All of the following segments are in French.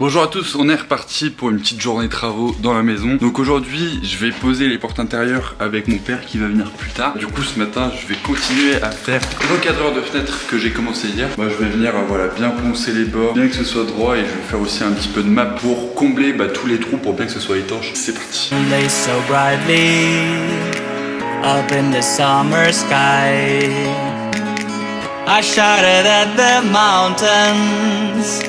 Bonjour à tous, on est reparti pour une petite journée de travaux dans la maison. Donc aujourd'hui, je vais poser les portes intérieures avec mon père qui va venir plus tard. Du coup, ce matin, je vais continuer à faire l'encadreur de fenêtre que j'ai commencé hier. Je vais venir voilà, bien poncer les bords, bien que ce soit droit, et je vais faire aussi un petit peu de map pour combler tous les trous pour bien que ce soit étanche. C'est parti. So brightly up in the summer sky, I shouted at the mountains.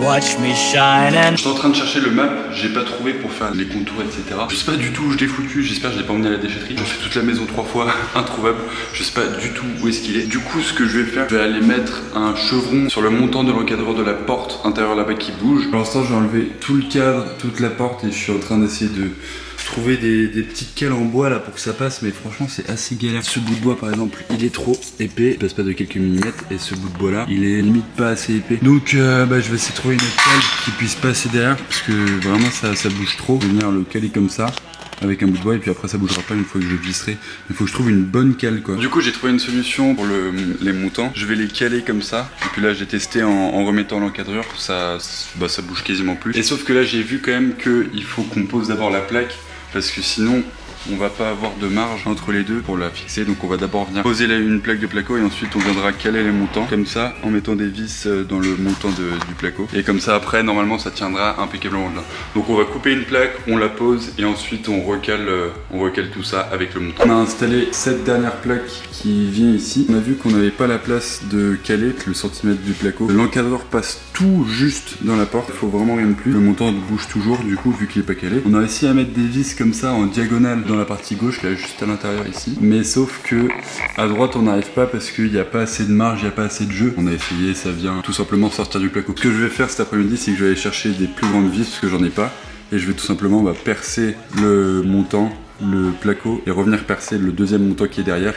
Watch me shine and... Je suis en train de chercher le map, j'ai pas trouvé pour faire les contours, etc. Je sais pas du tout où je l'ai foutu, j'espère que je l'ai pas emmené à la déchetterie. J'ai fait toute la maison 3 fois, introuvable. Je sais pas du tout où est-ce qu'il est. Du coup, ce que je vais faire, je vais aller mettre un chevron sur le montant de l'encadreur de la porte intérieure là-bas qui bouge. Pour l'instant, j'ai enlevé tout le cadre, toute la porte, et je suis en train d'essayer de trouver des petites cales en bois là pour que ça passe, mais franchement c'est assez galère. Ce bout de bois par exemple, il est trop épais, il passe pas de quelques millimètres, et ce bout de bois là, il est limite pas assez épais. Donc je vais essayer de trouver une autre cale qui puisse passer derrière, parce que vraiment ça bouge trop. Je vais venir le caler comme ça avec un bout de bois, et puis après ça bougera pas une fois que je visserai. Il faut que je trouve une bonne cale quoi. Du coup j'ai trouvé une solution pour les montants. Je vais les caler comme ça, et puis là j'ai testé en remettant l'encadreur, ça bouge quasiment plus. Et sauf que là j'ai vu quand même qu'il faut qu'on pose d'abord la plaque, parce que sinon on va pas avoir de marge entre les deux pour la fixer. Donc on va d'abord venir poser une plaque de placo, et ensuite on viendra caler les montants comme ça en mettant des vis dans le montant du placo, et comme ça après normalement ça tiendra impeccablement bien. Donc on va couper une plaque, on la pose, et ensuite on recale tout ça avec le montant. On a installé cette dernière plaque qui vient ici. On a vu qu'on n'avait pas la place de caler le centimètre du placo. L'encadreur passe tout juste dans la porte, il faut vraiment rien de plus. Le montant bouge toujours du coup vu qu'il est pas calé. On a réussi à mettre des vis comme ça en diagonale dans la partie gauche, là juste à l'intérieur ici, mais sauf que à droite on n'arrive pas parce qu'il n'y a pas assez de marge, il n'y a pas assez de jeu. On a essayé, ça vient tout simplement sortir du placo. Ce que je vais faire cet après-midi, c'est que je vais aller chercher des plus grandes vis parce que j'en ai pas, et je vais tout simplement percer le montant, le placo, et revenir percer le deuxième montant qui est derrière,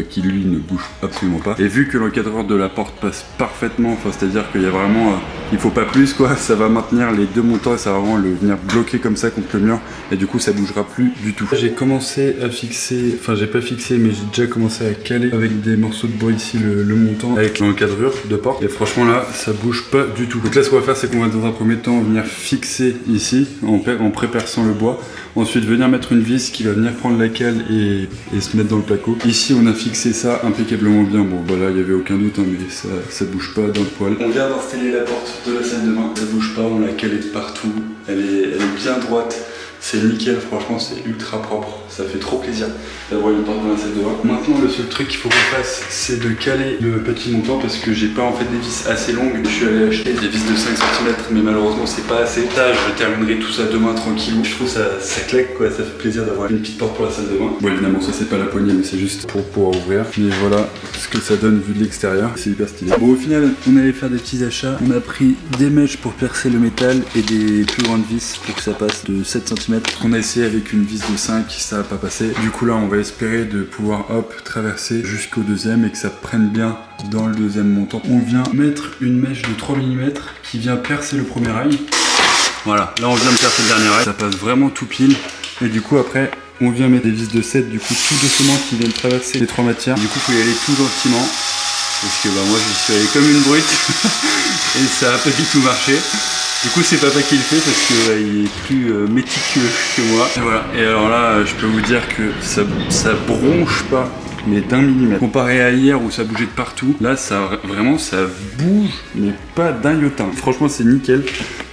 qui lui ne bouge absolument pas. Et vu que l'encadreur de la porte passe parfaitement, c'est à dire qu'il y a vraiment il faut pas plus quoi, ça va maintenir les deux montants, et ça va vraiment le venir bloquer comme ça contre le mur, et du coup ça bougera plus du tout. J'ai commencé à fixer, j'ai pas fixé, mais j'ai déjà commencé à caler avec des morceaux de bois ici le montant avec l'encadreur de porte, et franchement là ça bouge pas du tout. Donc là ce qu'on va faire, c'est qu'on va dans un premier temps venir fixer ici en pré-perçant le bois, ensuite venir mettre une vis qui va venir prendre la cale et se mettre dans le placo. Ici on a fixé ça impeccablement bien. Bon là il n'y avait aucun doute, mais ça bouge pas d'un poil. On vient d'installer la porte de la salle de bain, elle bouge pas, on l'a calée de partout, elle est bien droite. C'est nickel, franchement c'est ultra propre, ça fait trop plaisir d'avoir une porte dans la salle de bain. Maintenant le seul truc qu'il faut qu'on fasse, c'est de caler le petit montant, parce que j'ai pas des vis assez longues. Je suis allé acheter des vis de 5 cm, mais malheureusement c'est pas assez. Ça, je terminerai tout ça demain tranquillou. Je trouve ça claque quoi, ça fait plaisir d'avoir une petite porte pour la salle de bain. Bon évidemment ça c'est pas la poignée, mais c'est juste pour pouvoir ouvrir. Mais voilà ce que ça donne vu de l'extérieur, c'est hyper stylé. Bon au final on allait faire des petits achats, on a pris des mèches pour percer le métal et des plus grandes vis pour que ça passe de 7 cm. On a essayé avec une vis de 5, ça n'a pas passé. Du coup là on va espérer de pouvoir traverser jusqu'au deuxième et que ça prenne bien dans le deuxième montant. On vient mettre une mèche de 3 mm qui vient percer le premier rail. Voilà, là on vient de percer le dernier rail, ça passe vraiment tout pile. Et du coup après on vient mettre des vis de 7 du coup tout doucement qui viennent traverser les 3 matières. Du coup il faut y aller tout gentiment, parce que moi je suis allé comme une brute et ça a pas du tout marché. Du coup c'est papa qui le fait parce qu'il est plus méticuleux que moi. Et voilà. Et alors là je peux vous dire que ça bronche pas, mais d'un millimètre. Comparé à hier où ça bougeait de partout, là ça bouge, mais pas d'un iota. Franchement c'est nickel.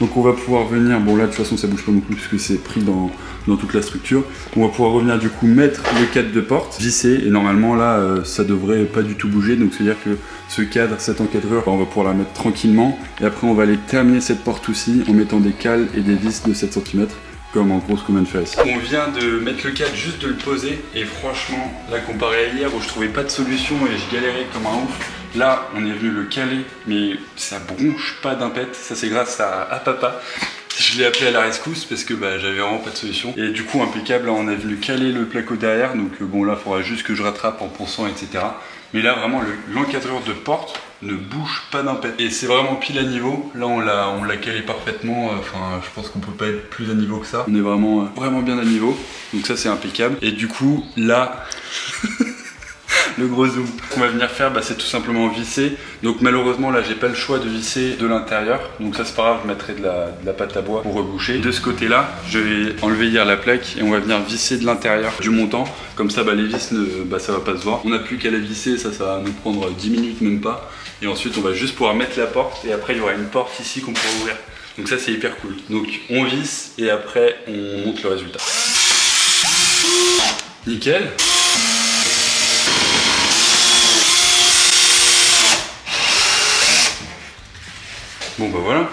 Donc on va pouvoir venir, bon là de toute façon ça bouge pas beaucoup puisque c'est pris dans toute la structure. On va pouvoir revenir du coup mettre le cadre de porte, visser, et normalement là ça devrait pas du tout bouger. Donc c'est à dire que ce cadre, cet encadreur, on va pouvoir la mettre tranquillement, et après on va aller terminer cette porte aussi en mettant des cales et des vis de 7 cm. Comme en gros ce qu'on vient de faire ici. On vient de mettre le cadre, juste de le poser, et franchement là comparé à hier où je trouvais pas de solution et je galérais comme un ouf, là on est venu le caler, mais ça bronche pas d'un pet. Ça c'est grâce à papa. Je l'ai appelé à la rescousse parce que j'avais vraiment pas de solution. Et du coup impeccable, là on a venu caler le placo derrière, donc bon là il faudra juste que je rattrape en ponçant, etc. Mais là vraiment l'encadreur de porte ne bouge pas d'un pet. Et c'est vraiment pile à niveau. Là on l'a calé parfaitement. Je pense qu'on peut pas être plus à niveau que ça. On est vraiment bien à niveau. Donc ça c'est impeccable. Et du coup là le gros zoom. Ce qu'on va venir faire, c'est tout simplement visser. Donc malheureusement là j'ai pas le choix de visser de l'intérieur. Donc ça c'est pas grave, je mettrai de la pâte à bois pour reboucher. De ce côté là, je vais enlever hier la plaque et on va venir visser de l'intérieur du montant. Comme ça les vis, ça va pas se voir. On n'a plus qu'à la visser, ça va nous prendre 10 minutes même pas. Et ensuite on va juste pouvoir mettre la porte et après il y aura une porte ici qu'on pourra ouvrir. Donc ça c'est hyper cool. Donc on visse et après on monte le résultat. Nickel. Bon voilà.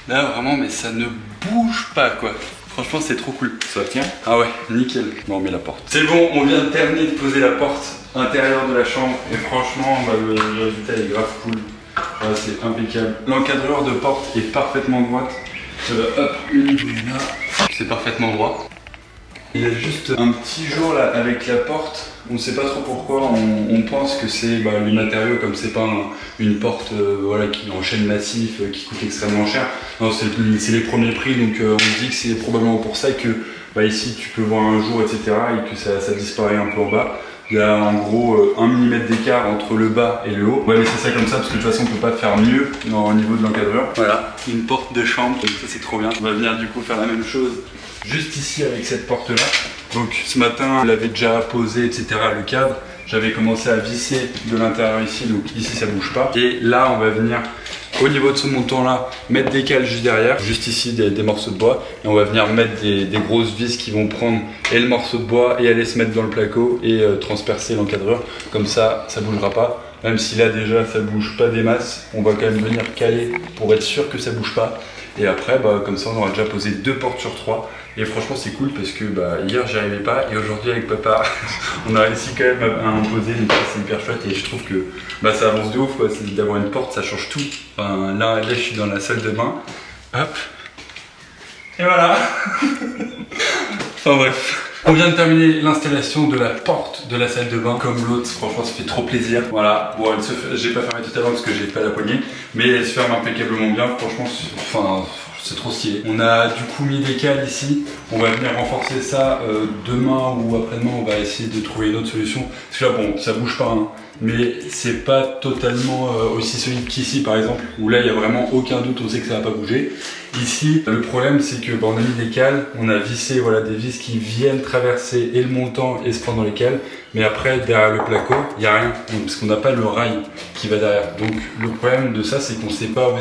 Là vraiment mais ça ne bouge pas quoi. Franchement c'est trop cool. Ça tient? Ah ouais, nickel. Bon on met la porte. C'est bon, on vient de terminer de poser la porte intérieure de la chambre et franchement le résultat est grave cool. Voilà, c'est impeccable. L'encadreur de porte est parfaitement droite. Hop, une là. C'est parfaitement droit. Il y a juste un petit jour là avec la porte, on ne sait pas trop pourquoi, on pense que c'est les matériaux, comme c'est pas une porte qui est en chêne massif qui coûte extrêmement cher. Non, c'est les premiers prix, donc on se dit que c'est probablement pour ça que ici tu peux voir un jour, etc. et que ça disparaît un peu en bas. Il y a en gros 1 mm d'écart entre le bas et le haut. On va laisser ça comme ça parce que de toute façon on peut pas faire mieux au niveau de l'encadreur. Voilà, une porte de chambre, donc ça c'est trop bien. On va venir du coup faire la même chose juste ici avec cette porte là. Donc ce matin on l'avait déjà posé, etc. le cadre. J'avais commencé à visser de l'intérieur ici, donc ici ça bouge pas. Et là on va venir au niveau de ce montant là mettre des cales juste derrière, juste ici des morceaux de bois, et on va venir mettre des grosses vis qui vont prendre et le morceau de bois et aller se mettre dans le placo et transpercer l'encadreur. Comme ça bougera pas. Même si là déjà ça bouge pas des masses, on va quand même venir caler pour être sûr que ça bouge pas. Et après comme ça on aura déjà posé 2 portes sur 3. Et franchement c'est cool parce que hier j'y arrivais pas et aujourd'hui avec papa on a réussi quand même à en poser, donc c'est hyper chouette et je trouve que ça avance de ouf quoi, d'avoir une porte ça change tout. Enfin, là je suis dans la salle de bain, hop, et voilà. Enfin bref. On vient de terminer l'installation de la porte de la salle de bain comme l'autre, franchement ça fait trop plaisir. Voilà, bon j'ai pas fermé totalement parce que j'ai pas la poignée, mais elle se ferme impeccablement bien, franchement c'est trop stylé. On a du coup mis des cales ici, on va venir renforcer ça demain ou après-demain, on va essayer de trouver une autre solution. Parce que là bon, ça bouge pas, mais c'est pas totalement aussi solide qu'ici par exemple, où là il n'y a vraiment aucun doute, on sait que ça va pas bouger. Ici, le problème c'est que on a mis des cales, on a vissé des vis qui viennent traverser et le montant et se prendre dans les cales, mais après derrière le placo, il n'y a rien, parce qu'on n'a pas le rail qui va derrière. Donc le problème de ça c'est qu'on sait pas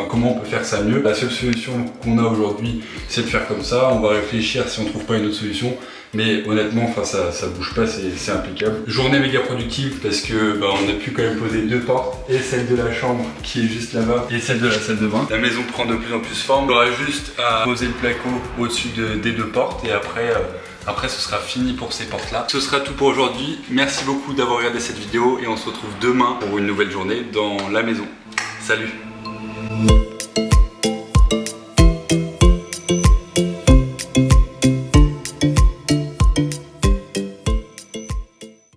comment on peut faire ça mieux. La seule solution qu'on a aujourd'hui c'est de faire comme ça, on va réfléchir si on trouve pas une autre solution. Mais honnêtement, ça bouge pas, c'est impeccable. Journée méga productive parce que on a pu quand même poser 2 portes, et celle de la chambre qui est juste là-bas, et celle de la salle de bain. La maison prend de plus en plus forme. On aura juste à poser le placo au-dessus des 2 portes, et après ce sera fini pour ces portes là. Ce sera tout pour aujourd'hui. Merci beaucoup d'avoir regardé cette vidéo et on se retrouve demain pour une nouvelle journée dans la maison. Salut!